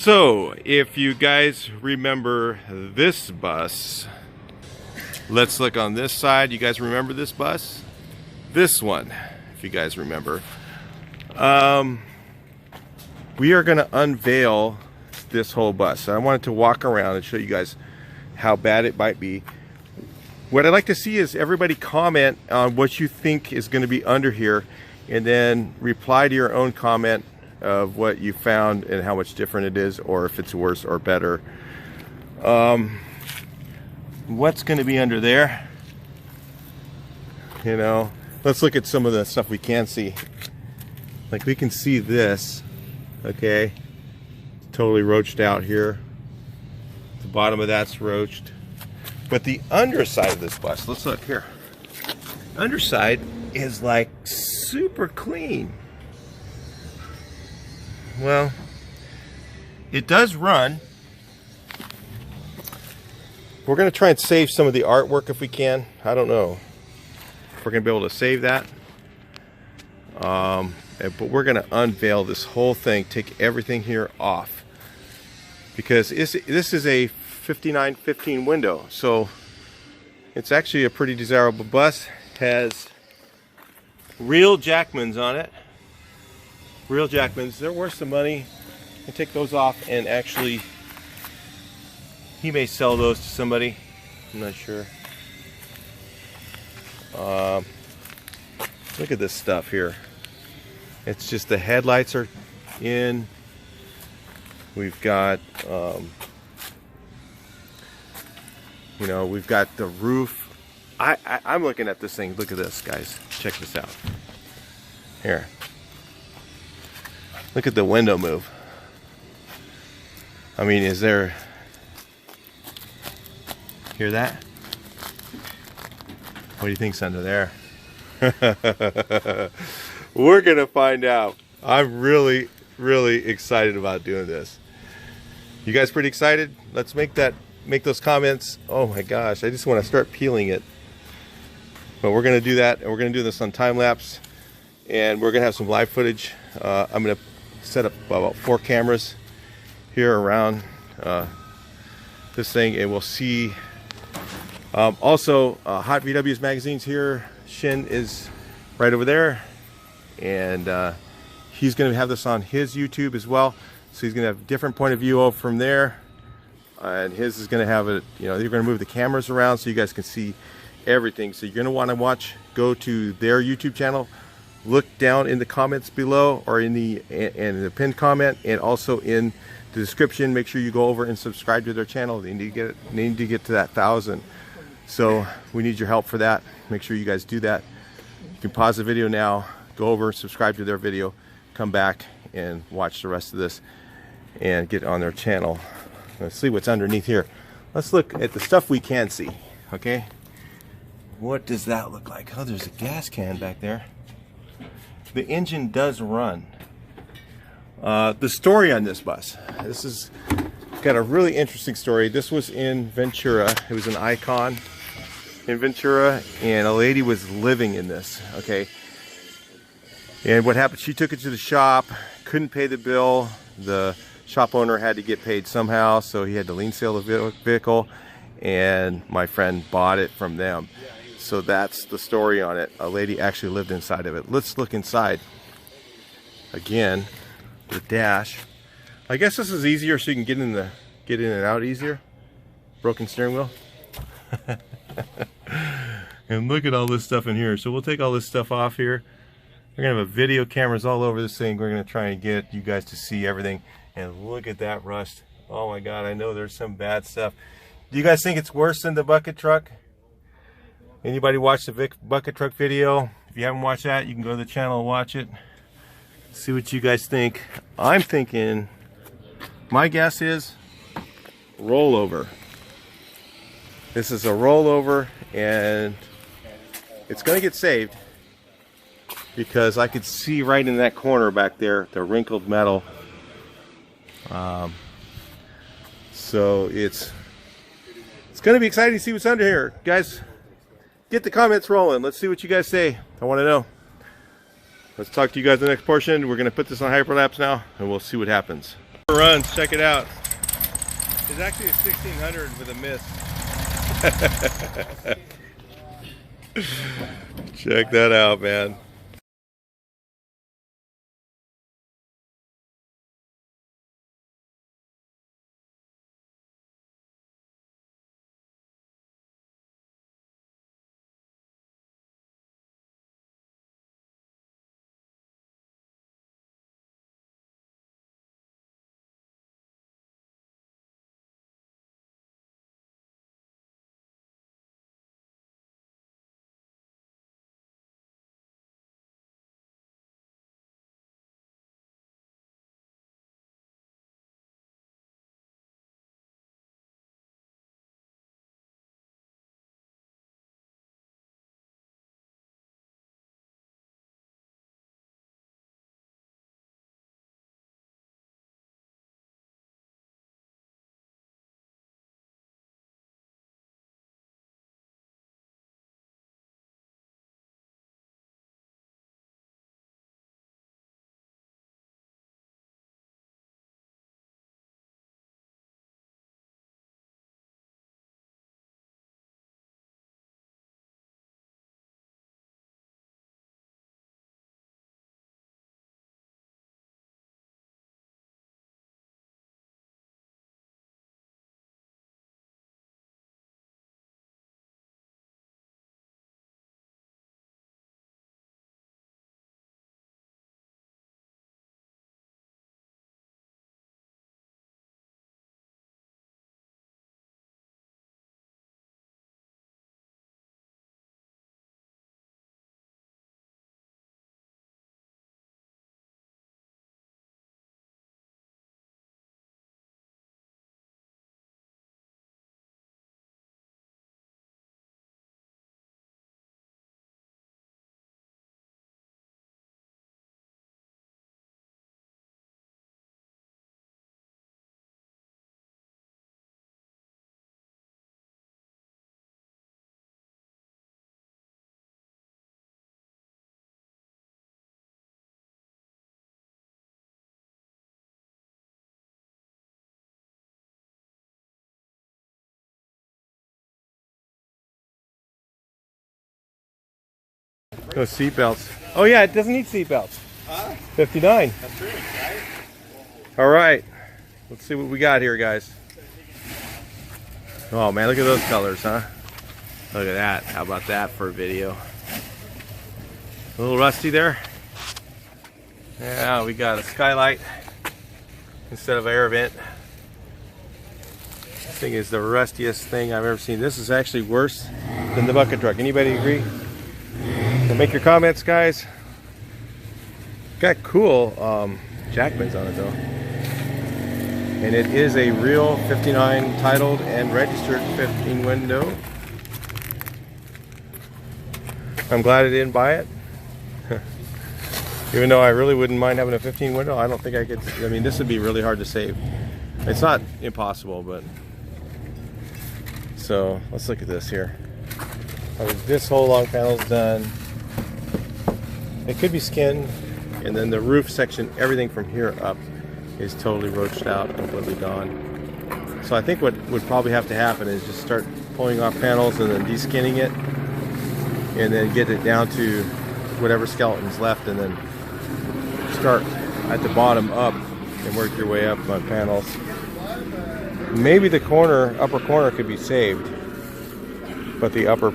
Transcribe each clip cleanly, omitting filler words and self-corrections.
So, if you guys remember this bus, let's look on this side. You guys remember this bus? This one, if you guys remember. We are going to unveil this whole bus. So I wanted to walk around and show you guys how bad it might be. What I'd like to see is everybody comment on what you think is going to be under here, and then reply to your own comment of what you found and how much different it is, or if it's worse or better. What's going to be under there? You know, let's look at some of the stuff we can see. Like, we can see this, okay, totally roached out here. The bottom of that's roached. But the underside of this bus, let's look here. Underside is like super clean. Well, it does run. We're going to try and save some of the artwork if we can. I don't know if we're going to be able to save that. But we're going to unveil this whole thing, take everything here off. Because this is a 5915 window. So it's actually a pretty desirable bus. Has real Jackmans on it. Real Jackmans. They're worth some money. And take those off, and actually he may sell those to somebody. I'm not sure. Look at this stuff here. It's just the headlights are in. We've got you know, we've got the roof. I'm looking at this thing. Look at this, guys. Check this out. Here. Look at the window move. I mean, is there... Hear that? What do you think's under there? We're gonna find out. I'm really, really excited about doing this. You guys pretty excited? Let's make those comments. Oh my gosh, I just want to start peeling it. But we're gonna do that, and we're gonna do this on time lapse, and we're gonna have some live footage. I'm gonna set up about 4 cameras here around this thing, and we'll see. Also, Hot VW's magazines here. Shin is right over there, and he's going to have this on his YouTube as well. So he's going to have a different point of view from there, and his is going to have it. You know, they're going to move the cameras around so you guys can see everything. So you're going to want to watch. Go to their YouTube channel. Look down in the comments below, or in the pinned comment, and also in the description. Make sure you go over and subscribe to their channel. They need to get to that 1,000. So we need your help for that. Make sure you guys do that. You can pause the video now, go over, subscribe to their video, come back and watch the rest of this and get on their channel. Let's see what's underneath here. Let's look at the stuff we can see, okay? What does that look like? Oh, there's a gas can back there. The engine does run. The story on this bus. This is got a really interesting story. This was in Ventura. It was an Icon in Ventura, and a lady was living in this, okay? And what happened, she took it to the shop, couldn't pay the bill. The shop owner had to get paid somehow, so he had to lien sale the vehicle, and my friend bought it from them. So that's the story on it. A lady actually lived inside of it. Let's look inside. Again, the dash. I guess this is easier so you can get in and out easier. Broken steering wheel. And look at all this stuff in here. So we'll take all this stuff off here. We're gonna have video cameras all over this thing. We're gonna try and get you guys to see everything. And look at that rust. Oh my God, I know there's some bad stuff. Do you guys think it's worse than the bucket truck? Anybody watch the bucket truck video? If you haven't watched that, you can go to the channel and watch it. See what you guys think. I'm thinking, my guess is rollover. This is a rollover, and it's going to get saved because I could see right in that corner back there the wrinkled metal. So it's going to be exciting to see what's under here, guys. Get the comments rolling. Let's see what you guys say. I want to know. Let's talk to you guys in the next portion. We're going to put this on hyperlapse now, and we'll see what happens. never runs. Check it out. It's actually a 1600 with a miss. Check that out, man. No seat belts. Oh yeah, it doesn't need seat belts. 59. That's true, right? All right, let's see what we got here, guys. Oh man, look at those colors, huh? Look at that. How about that for a video? A little rusty there. Yeah, we got a skylight instead of air vent. This thing is the rustiest thing I've ever seen. This is actually worse than the bucket truck. Anybody agree? So make your comments, guys. Got cool jackmans on it though. And it is a real 59 titled and registered 15 window. I'm glad I didn't buy it. Even though I really wouldn't mind having a 15 window, I don't think I could. I mean, this would be really hard to save. It's not impossible, but. So let's look at this here. This whole long panel is done. It could be skinned, and then the roof section, everything from here up is totally roached out, completely gone. So I think what would probably have to happen is just start pulling off panels and then deskinning it, and then get it down to whatever skeleton's left, and then start at the bottom up and work your way up on panels. Maybe the corner, upper corner could be saved, but the upper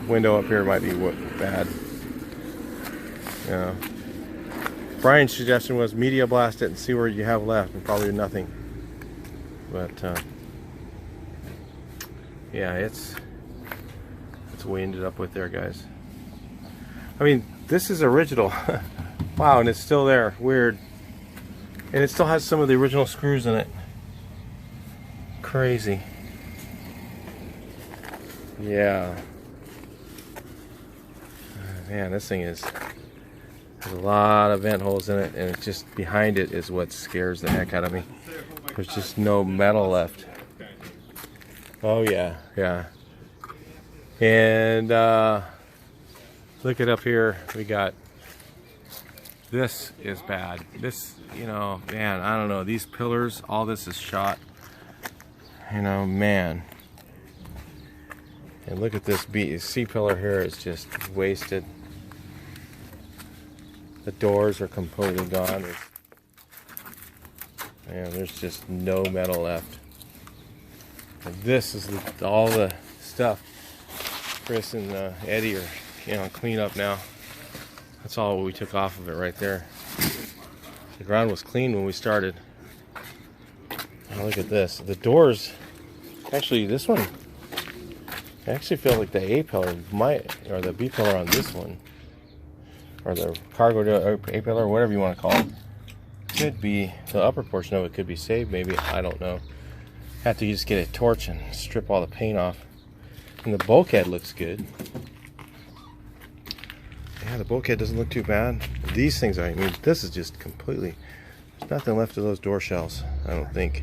window up here might be bad. Yeah. Brian's suggestion was media blast it and see where you have left, and probably nothing. But yeah, it's what we ended up with there, guys. I mean, this is original. Wow, and it's still there. Weird. And it still has some of the original screws in it. Crazy. Yeah. Man, this thing has a lot of vent holes in it, and it's just behind it is what scares the heck out of me. There's just no metal left. Oh yeah, yeah. And look it up here. We got This is bad. This, you know, man, I don't know. These pillars, all this is shot. You know, man. And look at this C pillar here is just wasted. The doors are completely gone. Man, there's just no metal left. And this is all the stuff Chris and Eddie are, you know, clean up now. That's all we took off of it right there. The ground was clean when we started. Oh, look at this. The doors, actually this one, I actually feel like the A pillar might, or the B pillar on this one, or the cargo door, A pillar, whatever you want to call it, could be, the upper portion of it could be saved maybe, I don't know. Have to just get a torch and strip all the paint off. And the bulkhead looks good. Yeah, the bulkhead doesn't look too bad. These things, I mean, this is just completely, there's nothing left of those door shells, I don't think.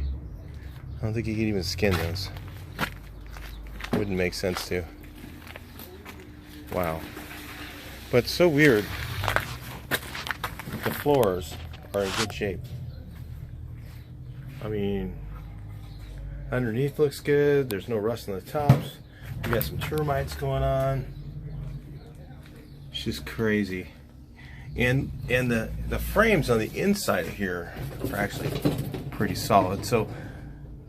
I don't think you could even skin those. Wouldn't make sense to. Wow. But it's so weird. The floors are in good shape. I mean, underneath looks good. There's no rust on the tops. We got some termites going on. It's just crazy. And the frames on the inside of here are actually pretty solid. So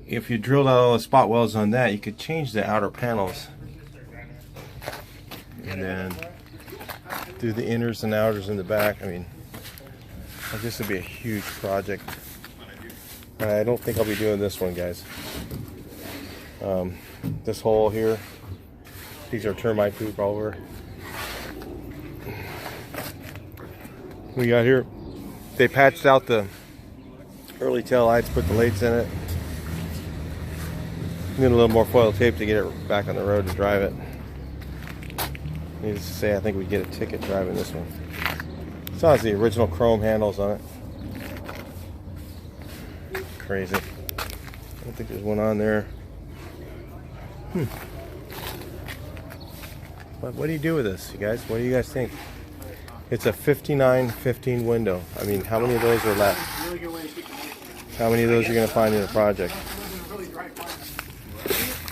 if you drilled out all the spot welds on that, you could change the outer panels and then do the inners and outers in the back. I mean, this would be a huge project. I don't think I'll be doing this one, guys. This hole here, these are termite poop all over. We got here, they patched out the early tail lights, put the lights in it. Need a little more foil tape to get it back on the road to drive it. Needless to say, I think we get a ticket driving this one. This has the original chrome handles on it. Crazy. I don't think there's one on there. But what do you do with this, you guys? What do you guys think? It's a 59-15 window. I mean, how many of those are left? How many of those are you going to find in the project?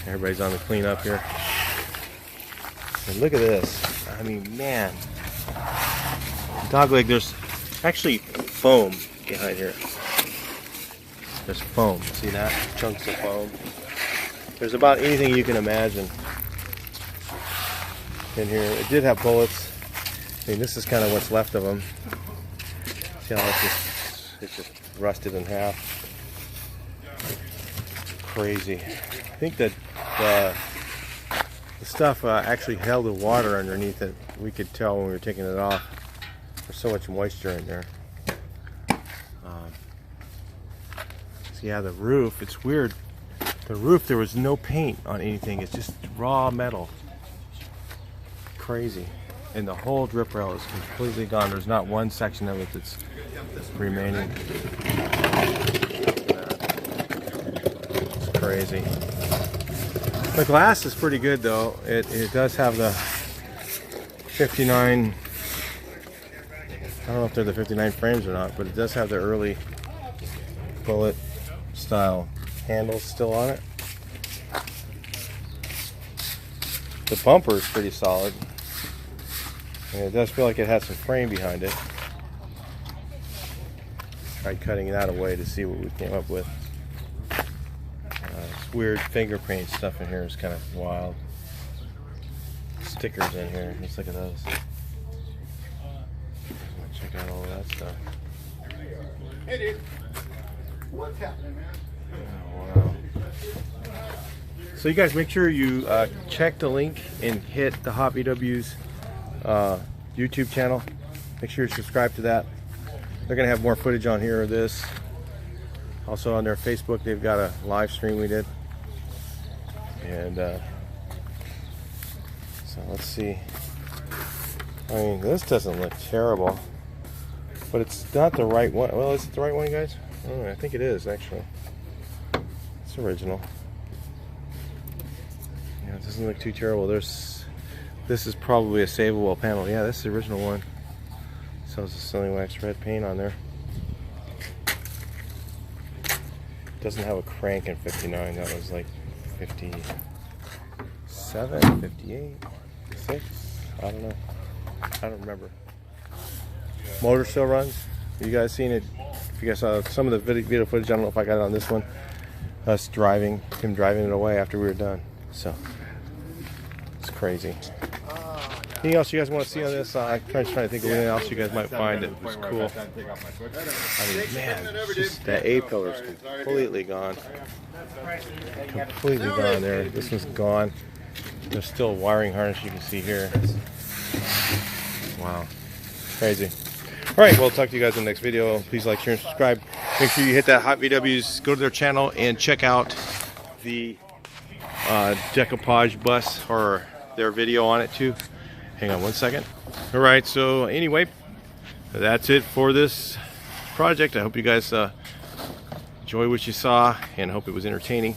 Everybody's on the cleanup here. And look at this. I mean, man. Dogleg, there's actually foam behind here. There's foam. See that? Chunks of foam. There's about anything you can imagine in here. It did have bullets. I mean, this is kind of what's left of them. See how it's just rusted in half. Crazy. I think that the stuff actually held the water underneath it. We could tell when we were taking it off. There's so much moisture in there. So yeah, the roof, it's weird. The roof, there was no paint on anything. It's just raw metal. Crazy. And the whole drip rail is completely gone. There's not one section of it that's remaining. It's crazy. The glass is pretty good though. It does have the 59, I don't know if they're the 59 frames or not, but it does have the early bullet style handles still on it. The bumper is pretty solid. And it does feel like it has some frame behind it. Tried cutting that away to see what we came up with. This weird fingerprint stuff in here is kind of wild. Stickers in here. Let's look at those. Check out all of that stuff. Hey dude, what's happening, man? Oh, wow. So you guys make sure you check the link and hit the Hot VW's YouTube channel. Make sure you subscribe to that. They're gonna have more footage on here of this. Also on their Facebook, they've got a live stream we did. And so let's see. I mean, this doesn't look terrible, but it's not the right one. Well, is it the right one, guys? Oh, I think it is actually. It's original. Yeah, it doesn't look too terrible. This is probably a savable panel. Yeah, this is the original one. Sells the Sealing Wax red paint on there. Doesn't have a crank in 59. That was like 57, 58, 6. I don't know. I don't remember. Motor still runs. You guys seen it? If you guys saw some of the video footage, I don't know if I got it on this one. Us driving, him driving it away after we were done. So it's crazy. Anything else you guys want to see on this? I'm trying to think of anything else you guys might find that was cool. I mean, man, just that A-pillar is completely gone. Completely gone there. This one's gone. There's still a wiring harness you can see here. Wow. Crazy. Alright, we'll talk to you guys in the next video. Please like, share, and subscribe. Make sure you hit that Hot VWs. Go to their channel and check out the decoupage bus or their video on it too. Hang on one second. Alright, so anyway, that's it for this project. I hope you guys enjoy what you saw and hope it was entertaining.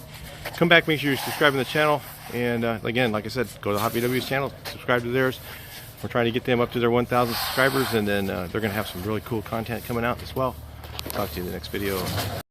Come back, make sure you're subscribing to the channel. And again, like I said, go to the Hot VWs channel, subscribe to theirs. We're trying to get them up to their 1,000 subscribers, and then they're going to have some really cool content coming out as well. Talk to you in the next video.